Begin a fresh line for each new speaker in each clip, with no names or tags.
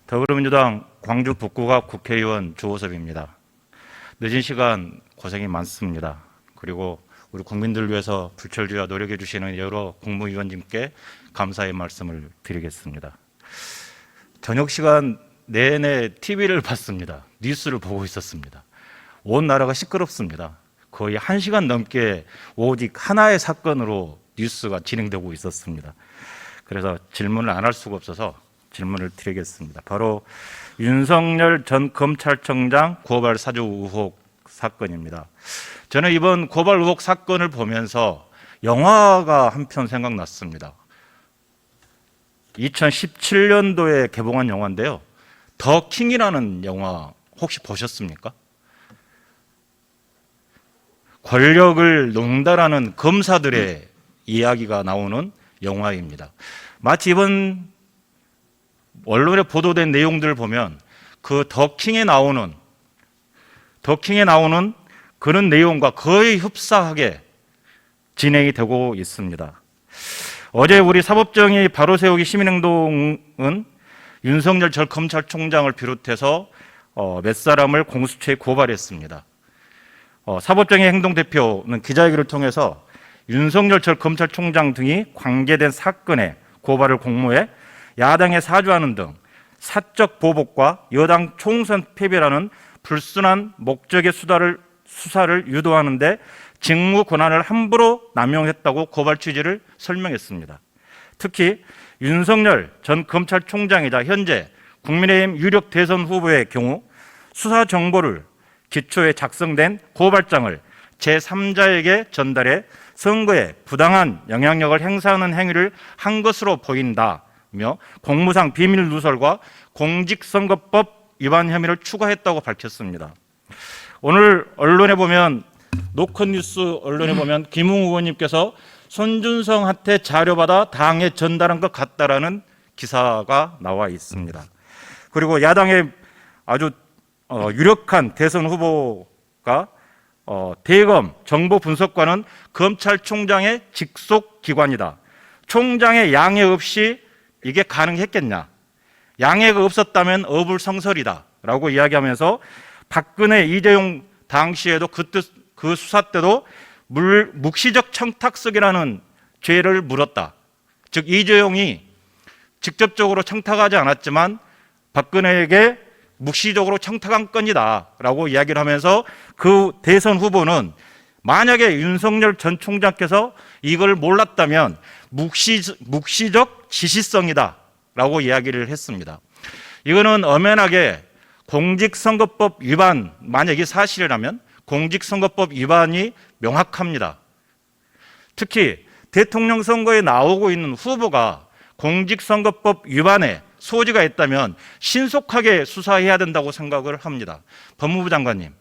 더불어민주당 광주 북구가 국회의원 주호섭입니다. 늦은 시간 고생이 많습니다. 그리고 우리 국민들을 위해서 불철주야 노력해 주시는 여러 국무위원님께 감사의 말씀을 드리겠습니다. 저녁 시간 내내 TV를 봤습니다. 뉴스를 보고 있었습니다. 온 나라가 시끄럽습니다. 거의 1시간 넘게 오직 하나의 사건으로 뉴스가 진행되고 있었습니다. 그래서 질문을 안 할 수가 없어서 질문을 드리겠습니다. 바로 윤석열 전 검찰청장 고발 사주 의혹 사건입니다. 저는 이번 고발 의혹 사건을 보면서 영화가 한 편 생각났습니다. 2017년도에 개봉한 영화인데요. 더 킹이라는 영화 혹시 보셨습니까? 권력을 농단하는 검사들의 이야기가 나오는 영화입니다. 마치 이번 언론에 보도된 내용들을 보면 그 더 킹에 나오는 그런 내용과 거의 흡사하게 진행이 되고 있습니다. 어제 우리 사법정의 바로세우기 시민행동은 윤석열 전 검찰총장을 비롯해서 몇 사람을 공수처에 고발했습니다. 사법정의 행동대표는 기자회견을 통해서 윤석열 전 검찰총장 등이 관계된 사건에 고발을 공모해 야당에 사주하는 등 사적 보복과 여당 총선 패배라는 불순한 목적의 수사를 유도하는 데 직무 권한을 함부로 남용했다고 고발 취지를 설명했습니다. 특히 윤석열 전 검찰총장이자 현재 국민의힘 유력 대선 후보의 경우 수사 정보를 기초에 작성된 고발장을 제3자에게 전달해 선거에 부당한 영향력을 행사하는 행위를 한 것으로 보인다며 공무상 비밀 누설과 공직선거법 위반 혐의를 추가했다고 밝혔습니다. 오늘 언론에 보면 노컷뉴스 언론에 보면 김웅 의원님께서 손준성한테 자료받아 당에 전달한 것 같다라는 기사가 나와 있습니다. 그리고 야당의 아주 유력한 대선 후보가 대검 정보분석관은 검찰총장의 직속 기관이다. 총장의 양해 없이 이게 가능했겠냐? 양해가 없었다면 어불성설이다 라고 이야기하면서 박근혜, 이재용 당시에도 그 수사 때도 묵시적 청탁석이라는 죄를 물었다. 즉 이재용이 직접적으로 청탁하지 않았지만 박근혜에게 묵시적으로 청탁한 건이다 라고 이야기를 하면서 그 대선 후보는 만약에 윤석열 전 총장께서 이걸 몰랐다면 묵시적 지시성이다 라고 이야기를 했습니다. 이거는 엄연하게 공직선거법 위반, 만약에 사실이라면 공직선거법 위반이 명확합니다. 특히 대통령 선거에 나오고 있는 후보가 공직선거법 위반에 소지가 있다면 신속하게 수사해야 된다고 생각을 합니다. 법무부 장관님.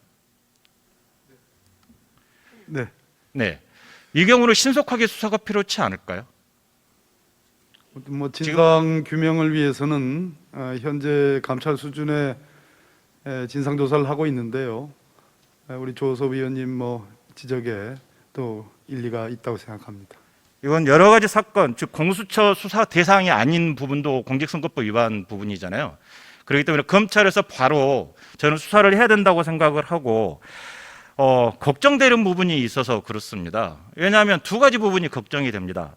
네. 이 경우는 신속하게 수사가 필요치 않을까요?
진상 규명을 위해서는 현재 감찰 수준의 진상 조사를 하고 있는데요. 우리 조호섭 의원님 지적에 또 일리가 있다고 생각합니다.
이건 여러 가지 사건, 즉 공수처 수사 대상이 아닌 부분도 공직선거법 위반 부분이잖아요. 그렇기 때문에 검찰에서 바로 저는 수사를 해야 된다고 생각을 하고 걱정되는 부분이 있어서 그렇습니다. 왜냐하면 두 가지 부분이 걱정이 됩니다.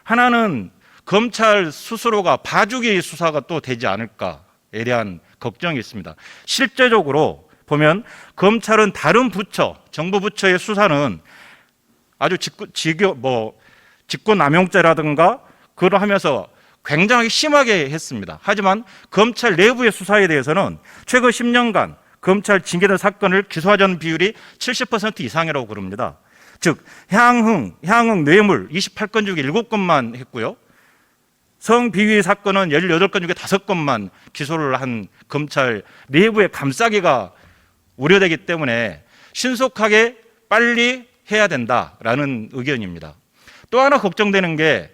하나는 검찰 스스로가 봐주기 수사가 또 되지 않을까에 대한 걱정이 있습니다. 실제적으로 보면 검찰은 다른 부처, 정부 부처의 수사는 아주 직권남용죄라든가 그걸 하면서 굉장히 심하게 했습니다. 하지만 검찰 내부의 수사에 대해서는 최근 10년간 검찰 징계된 사건을 기소하자는 비율이 70% 이상이라고 그럽니다. 즉 향응 뇌물 28건 중에 7건만 했고요. 성비위 사건은 18건 중에 5건만 기소를 한 검찰 내부의 감싸기가 우려되기 때문에 신속하게 빨리 해야 된다라는 의견입니다. 또 하나 걱정되는 게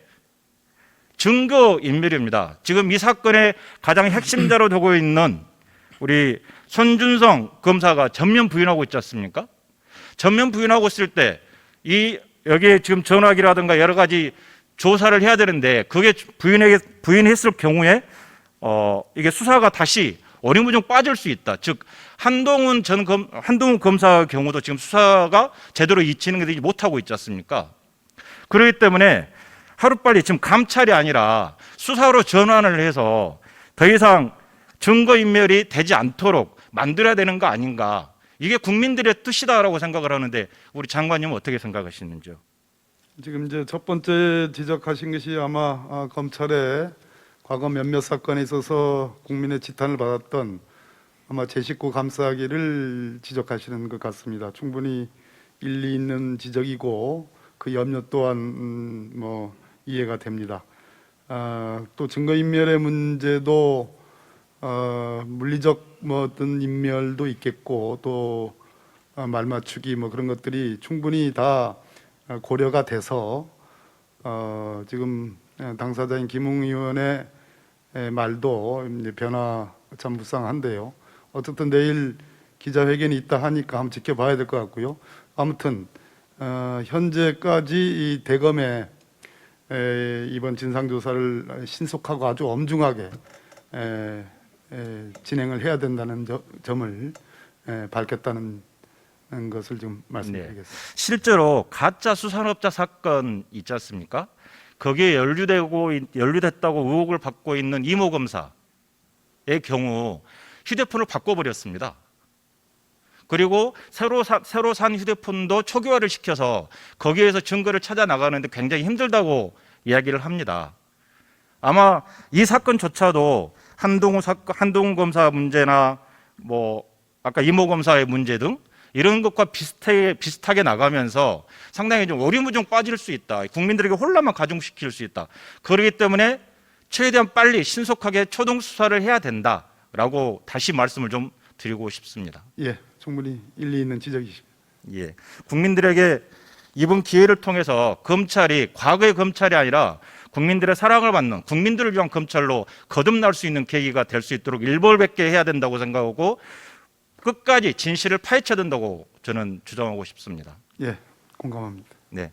증거인멸입니다. 지금 이 사건의 가장 핵심자로 되고 있는 우리 손준성 검사가 전면 부인하고 있지 않습니까? 전면 부인하고 있을 때 여기에 지금 전화기라든가 여러 가지 조사를 해야 되는데 그게 부인했을 경우에 이게 수사가 다시 어리무중 빠질 수 있다. 즉 한동훈 검사의 경우도 지금 수사가 제대로 진행되지 못하고 있지 않습니까? 그렇기 때문에 하루빨리 지금 감찰이 아니라 수사로 전환을 해서 더 이상 증거인멸이 되지 않도록 만들어야 되는 거 아닌가. 이게 국민들의 뜻이다라고 생각을 하는데 우리 장관님은 어떻게 생각하시는지요?
지금 이제 첫 번째 지적하신 것이 아마 검찰의 과거 몇몇 사건에 있어서 국민의 지탄을 받았던 아마 제 식구 감싸기를 지적하시는 것 같습니다. 충분히 일리 있는 지적이고 그 염려 또한 뭐 이해가 됩니다. 또 증거인멸의 문제도 물리적 뭐 어떤 인멸도 있겠고 또 말맞추기 뭐 그런 것들이 충분히 다 고려가 돼서 지금 당사자인 김웅 의원의 말도 이제 참 불쌍한데요. 어쨌든 내일 기자회견이 있다 하니까 한번 지켜봐야 될 것 같고요. 아무튼 현재까지 이 대검의 이번 진상조사를 신속하고 아주 엄중하게 진행을 해야 된다는 점을 밝혔다는 것을 좀 말씀드리겠습니다.
실제로 가짜 수산업자 사건 있지 않습니까? 거기에 연루됐다고 의혹을 받고 있는 이모 검사의 경우 휴대폰을 바꿔버렸습니다. 그리고 새로 산 휴대폰도 초기화를 시켜서 거기에서 증거를 찾아 나가는데 굉장히 힘들다고 이야기를 합니다. 아마 이 사건조차도 한동훈 검사 문제나 뭐 아까 이모 검사의 문제 등 이런 것과 비슷하게 나가면서 상당히 좀 어리무중 빠질 수 있다. 국민들에게 혼란만 가중시킬 수 있다. 그렇기 때문에 최대한 빨리 신속하게 초동 수사를 해야 된다라고 다시 말씀을 좀 드리고 싶습니다.
예, 충분히 일리 있는 지적이십니다.
예, 국민들에게 이번 기회를 통해서 검찰이 과거의 검찰이 아니라 국민들의 사랑을 받는 국민들을 위한 검찰로 거듭날 수 있는 계기가 될 수 있도록 일벌백계 해야 된다고 생각하고 끝까지 진실을 파헤쳐야 된다고 저는 주장하고 싶습니다.
예, 공감합니다.
네.